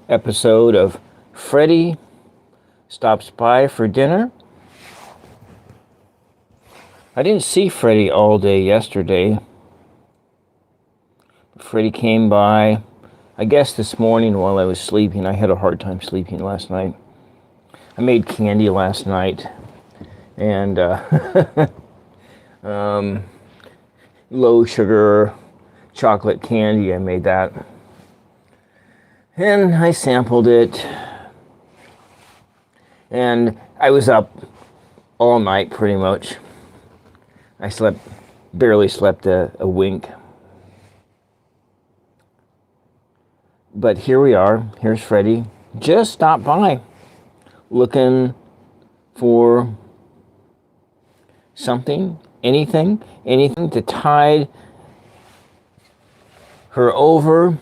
episode of Freddy Stops By for Dinner. I didn't see Freddy all day yesterday. Freddy came by, I guess this morning while I was sleeping. I had a hard time sleeping last night. I made candy last night, and low sugar chocolate candy. I made that, and I sampled it, and I was up all night pretty much. I barely slept a wink. But here we are. Here's Freddy. Just stopped by looking for something, anything to tide her over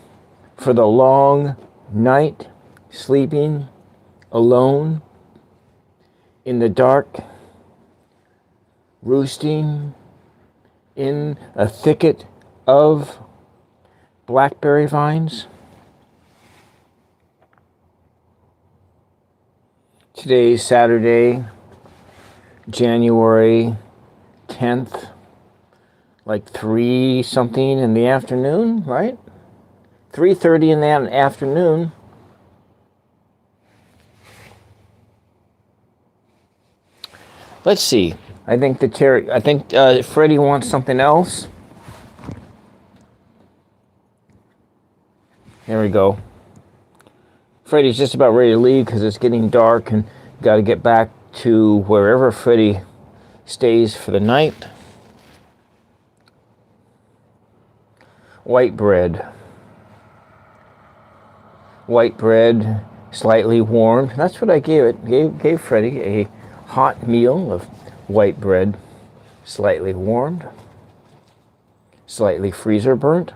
for the long night, sleeping alone in the dark, roosting in a thicket of blackberry vines. Today's Saturday, January 10th, like 3 something in the afternoon, right? 3:30 in the afternoon. Let's see. I think Freddy wants something else. There we go. Freddy's just about ready to leave because it's getting dark and got to get back to wherever Freddy stays for the night. White bread, slightly warmed. That's what I gave it. Gave Freddy a hot meal of white bread, slightly warmed, slightly freezer burnt.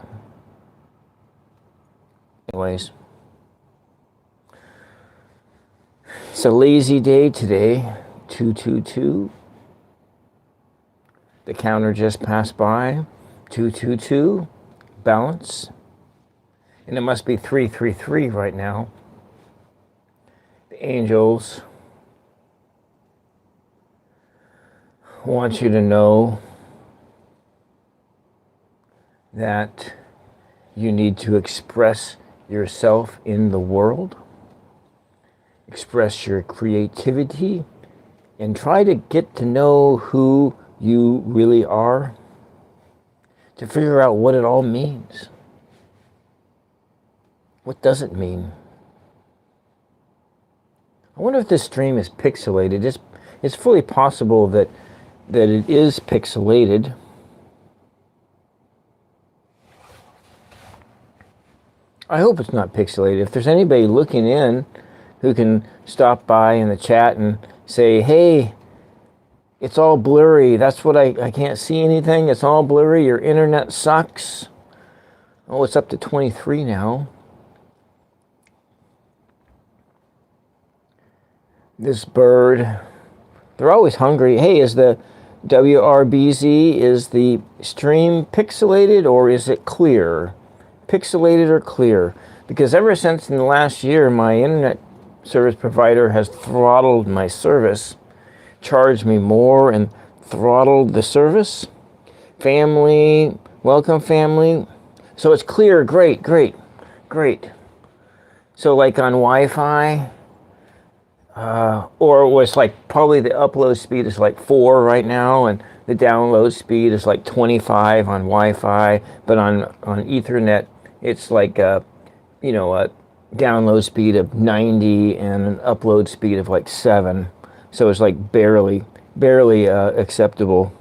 Anyways. It's a lazy day today, 222. The counter just passed by, 222, balance. And it must be 333 right now. The angels want you to know that you need to express yourself in the world. Express your creativity and try to get to know who you really are, to figure out what it all means. What does it mean? I wonder if this stream is pixelated. It's fully possible that it is pixelated. I hope it's not pixelated. If there's anybody looking in who can stop by in the chat and say, hey, it's all blurry. That's what I can't see anything. It's all blurry. Your internet sucks. Oh, it's up to 23 now. This bird, they're always hungry. Hey, is the WRBZ, is the stream pixelated or is it clear? Pixelated or clear? Because ever since in the last year, my internet service provider has throttled my service, charged me more and throttled the service. Family, welcome family. So it's clear, great. So like on Wi-Fi, or it was like probably the upload speed is like 4 right now and the download speed is like 25 on Wi-Fi, but on Ethernet it's like a download speed of 90 and an upload speed of like 7. So it's like barely acceptable.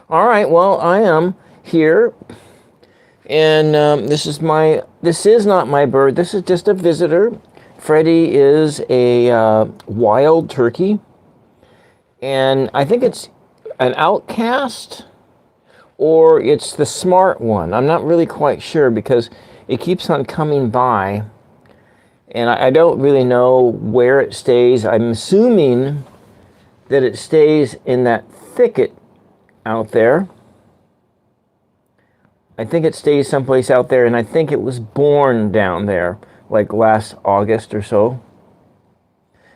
All right, well, I am here, and this is not my bird. This is just a visitor. Freddy is a wild turkey, and I think it's an outcast or it's the smart one. I'm not really quite sure because it keeps on coming by. And I don't really know where it stays. I'm assuming that it stays in that thicket out there. I think it stays someplace out there, and I think it was born down there. like last August or so.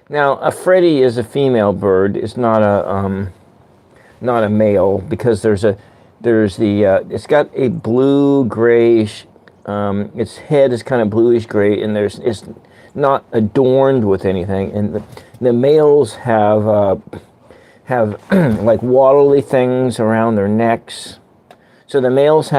Now, a Freddy is a female bird. It's not a male, because it's got a blue grayish. Its head is kind of bluish gray, and it's not adorned with anything. And the males have like waddly things around their necks. So the males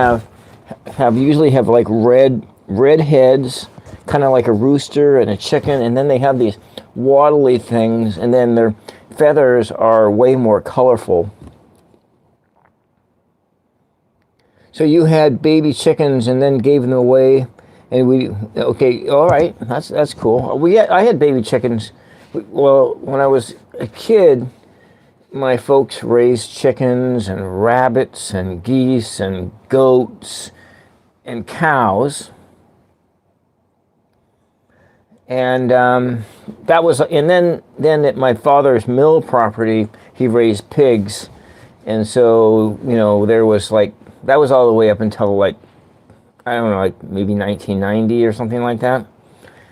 usually have like red heads, kind of like a rooster and a chicken, and then they have these waddly things, and then their feathers are way more colorful. So you had baby chickens and then gave them away, and okay, all right, that's cool. I had baby chickens. Well, when I was a kid, my folks raised chickens and rabbits and geese and goats and cows. And then at my father's mill property, he raised pigs. And so, there was that was all the way up until I don't know, maybe 1990 or something like that.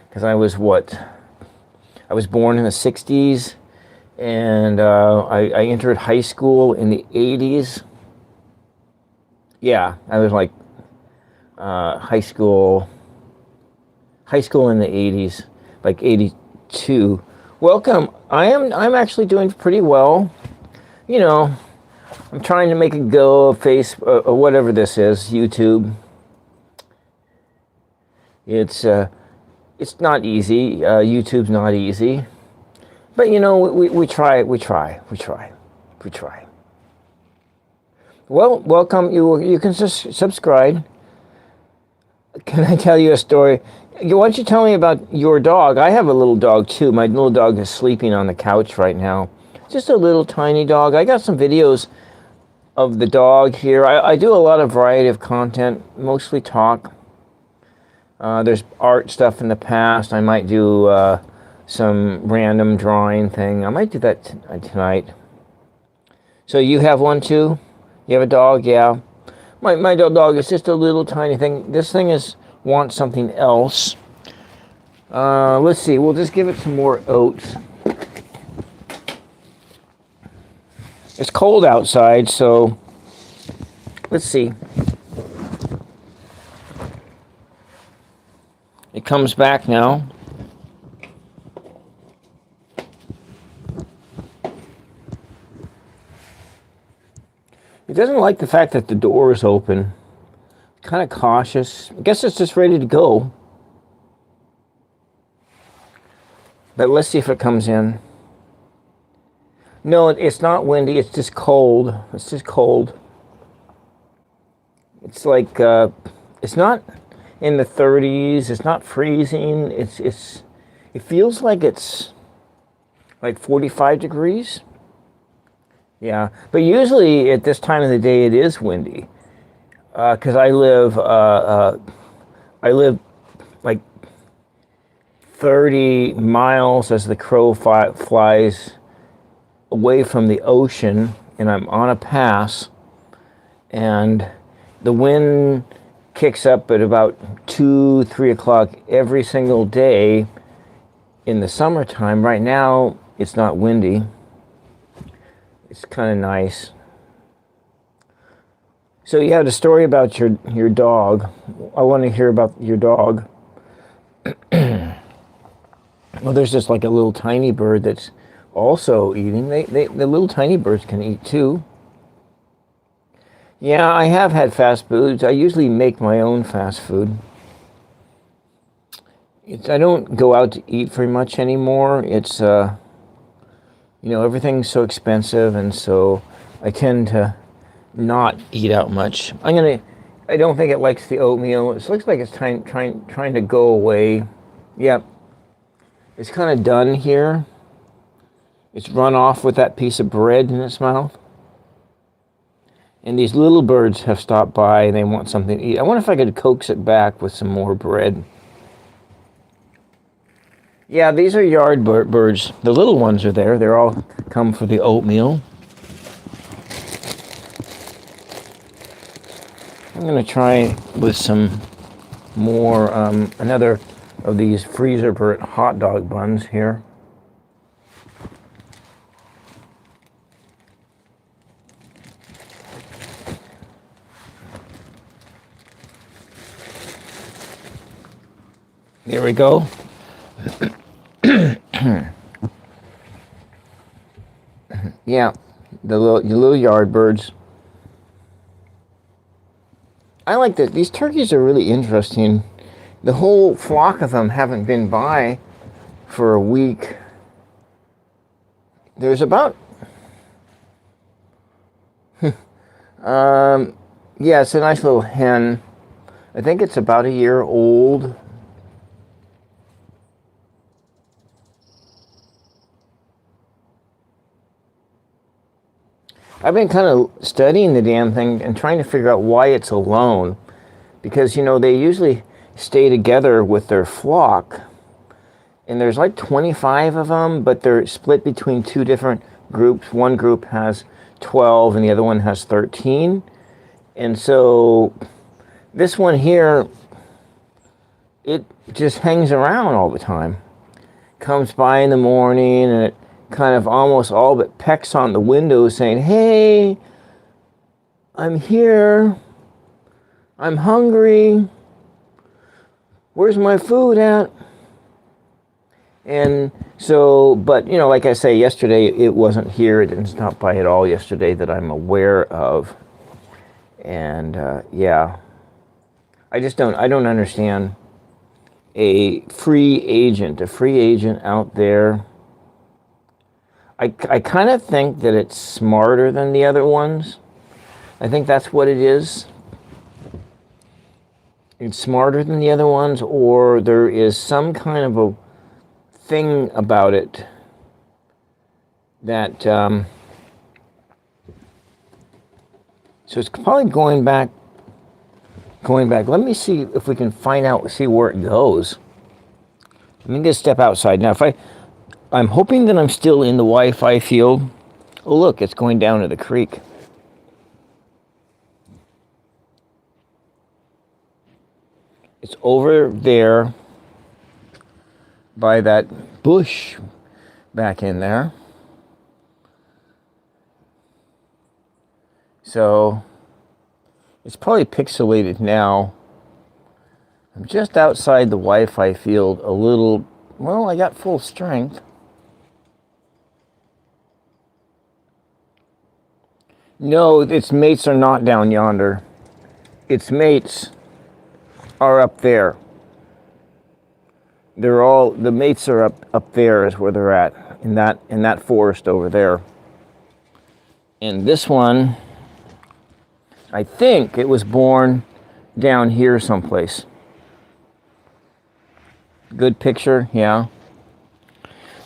Because I was born in the 60s, and I entered high school in the 80s. Yeah, I was high school in the 80s, like 82. Welcome. I'm actually doing pretty well. I'm trying to make a go of or whatever this is, YouTube. It's not easy. YouTube's not easy. But we try. Well, welcome. You can subscribe. Can I tell you a story? Why don't you tell me about your dog? I have a little dog too. My little dog is sleeping on the couch right now. Just a little tiny dog. I got some videos of the dog here. I do a lot of variety of content, mostly talk. There's art stuff in the past. I might do some random drawing thing. I might do that tonight. So you have one too? You have a dog? Yeah. My dog is just a little tiny thing. This thing wants something else. Let's see. We'll just give it some more oats. It's cold outside, so let's see. It comes back now. It doesn't like the fact that the door is open. Kind of cautious. I guess it's just ready to go. But let's see if it comes in. No, it's not windy. It's just cold. It's just cold. It's like it's not in the 30s. It's not freezing. It feels like it's like 45 degrees. Yeah, but usually at this time of the day it is windy. Because I live like 30 miles as the crow flies away from the ocean, and I'm on a pass, and the wind kicks up at about 2-3 o'clock every single day in the summertime. Right now it's not windy. It's kind of nice. So you had a story about your dog. I want to hear about your dog. Well, there's just like a little tiny bird that's also eating. The little tiny birds can eat too. Yeah, I have had fast foods. I usually make my own fast food. I don't go out to eat very much anymore. It's everything's so expensive, and so I tend to not eat out much. I don't think it likes the oatmeal. It looks like it's trying to go away. Yep. It's kind of done here. It's run off with that piece of bread in its mouth. And these little birds have stopped by and they want something to eat. I wonder if I could coax it back with some more bread. Yeah, these are yard birds. The little ones are there. They're all come for the oatmeal. I'm going to try with some more, another of these freezer burnt hot dog buns here. There we go. Yeah, the little yard birds. I like that. These turkeys are really interesting. The whole flock of them haven't been by for a week. There's about, yeah, it's a nice little hen. I think it's about a year old. I've been kind of studying the damn thing and trying to figure out why it's alone. Because, you know, they usually stay together with their flock. And there's like 25 of them, but they're split between two different groups. One group has 12 and the other one has 13. And so this one here, it just hangs around all the time. Comes by in the morning and it kind of almost all but pecks on the window saying, "Hey, I'm here. I'm hungry. Where's my food at?" And so, but, you know, like I say, yesterday it wasn't here. It didn't stop by at all yesterday that I'm aware of. And, yeah. I don't understand a free agent out there. I kind of think that it's smarter than the other ones. I think that's what it is. It's smarter than the other ones, or there is some kind of a thing about it that, so it's probably going back. Let me see if we can see where it goes. Let me just step outside. Now, I'm hoping that I'm still in the Wi-Fi field. Oh, look, it's going down to the creek. It's over there by that bush back in there. So it's probably pixelated now. I'm just outside the Wi-Fi field a little. Well, I got full strength. No, its mates are not down yonder. Its mates are up there. The mates are up there is where they're at, in that forest over there. And this one, I think it was born down here someplace. Good picture, yeah.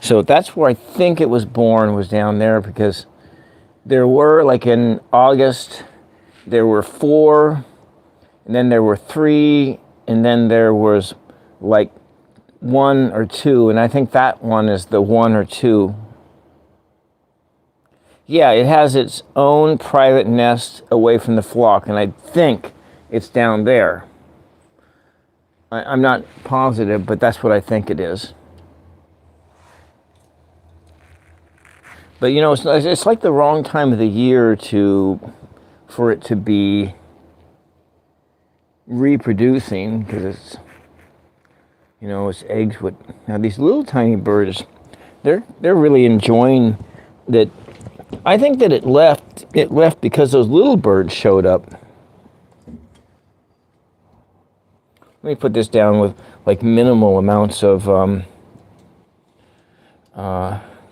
So that's where I think it was born, was down there, because there were, like in August, there were 4, and then there were 3, and then there was like 1 or 2, and I think that one is the 1 or 2. Yeah, it has its own private nest away from the flock, and I think it's down there. I'm not positive, but that's what I think it is. But, you know, it's like the wrong time of the year for it to be reproducing, because it's, you know, its eggs would. Now these little tiny birds, they're really enjoying that. I think that it left because those little birds showed up. Let me put this down with like minimal amounts of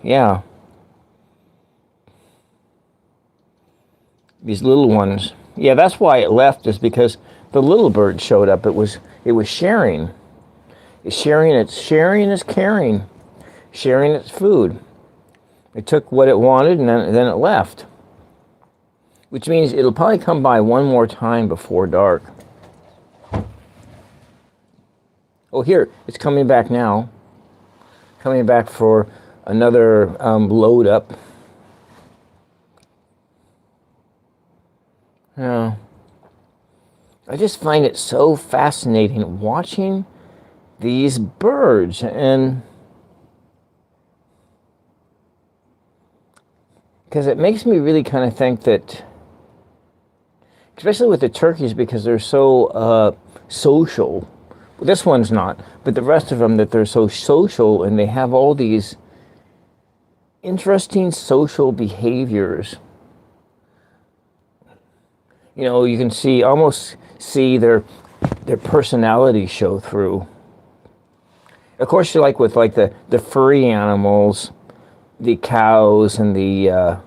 yeah. These little ones. Yeah, that's why it left, is because the little bird showed up. It was sharing. It's sharing is caring. Sharing its food. It took what it wanted and then it left. Which means it'll probably come by one more time before dark. Oh, here, it's coming back now. Coming back for another load up. Yeah. I just find it so fascinating watching these birds. And because it makes me really kind of think that, especially with the turkeys, because they're so social. This one's not, but the rest of them, that they're so social and they have all these interesting social behaviors. You know, you can almost see their personality show through. Of course, you like with like the furry animals, the cows and the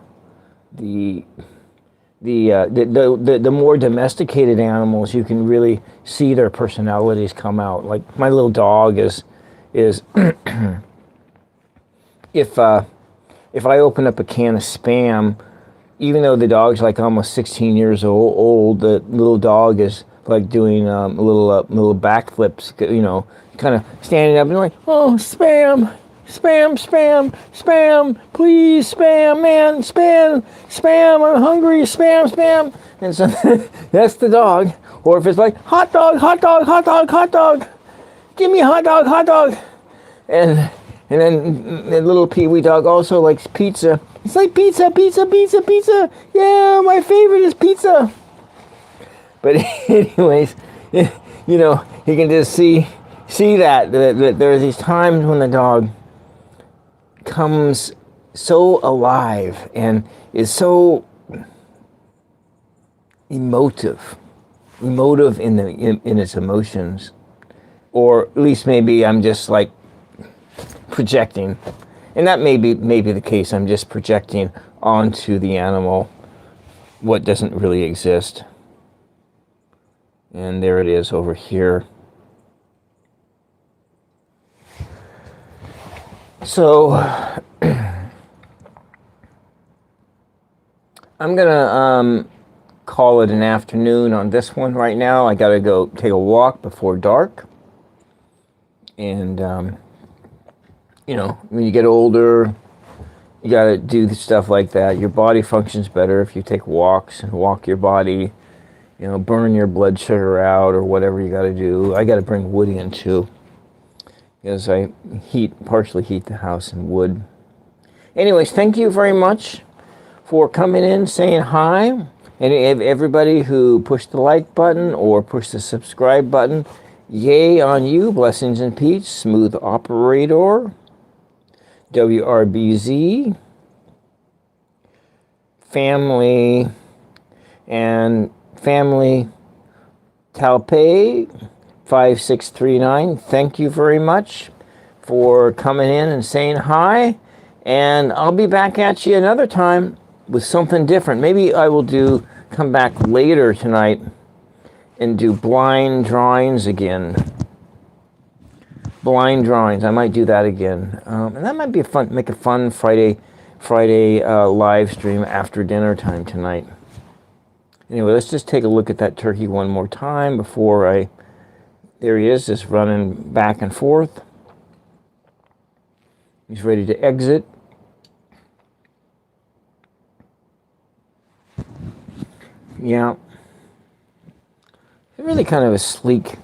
more domesticated animals, you can really see their personalities come out. Like my little dog is if I open up a can of Spam, even though the dog's like almost 16 years old, the little dog is like doing little backflips, you know, kind of standing up and like, oh, Spam. Spam, spam, spam, please, spam, man, spam, spam, I'm hungry, spam, spam. And so that's the dog. Or if it's like, hot dog, hot dog, hot dog, hot dog, give me a hot dog, hot dog. And then the little peewee dog also likes pizza. It's like pizza, pizza, pizza, pizza. Yeah, my favorite is pizza. But anyways, you know, you can just see that there are these times when the dog comes so alive and is so emotive in its emotions, or at least maybe I'm just like projecting, and that may be the case. I'm just projecting onto the animal what doesn't really exist. And there it is over here. So I'm gonna call it an afternoon on this one right now. I gotta go take a walk before dark. And you know, when you get older, you gotta do stuff like that. Your body functions better if you take walks and walk your body. You know, burn your blood sugar out or whatever you gotta do. I gotta bring wood in too, because I partially heat the house in wood. Anyways, thank you very much for coming in, saying hi. And everybody who pushed the like button or pushed the subscribe button, yay on you. Blessings and peace. Smooth operator. WRBZ. Family and family Talpay 5639. Thank you very much for coming in and saying hi. And I'll be back at you another time with something different. Maybe I will come back later tonight and do blind drawings again. Blind drawings. I might do that again. And that might be make a fun Friday live stream after dinner time tonight. Anyway, let's just take a look at that turkey one more time before there he is, just running back and forth. He's ready to exit. Yeah. Really kind of a sleek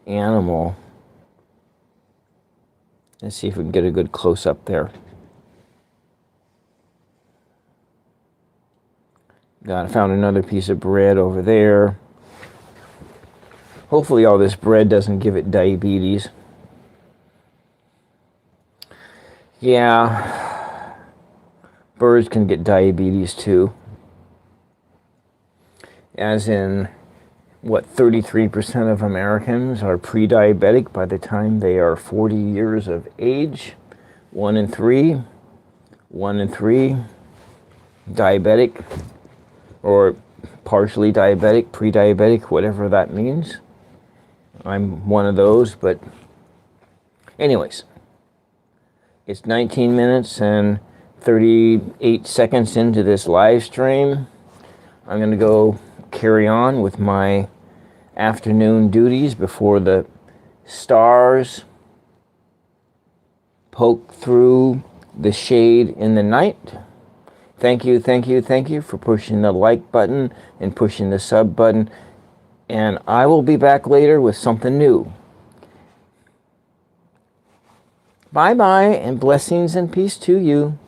animal. Let's see if we can get a good close-up there. I found another piece of bread over there. Hopefully all this bread doesn't give it diabetes. Yeah, birds can get diabetes too. As in, 33% of Americans are pre-diabetic by the time they are 40 years of age. 1 in 3 diabetic, or partially diabetic, pre-diabetic, whatever that means. I'm one of those, but anyways, it's 19 minutes and 38 seconds into this live stream. I'm going to go carry on with my afternoon duties before the stars poke through the shade in the night. Thank you for pushing the like button and pushing the sub button. And I will be back later with something new. Bye-bye, and blessings and peace to you.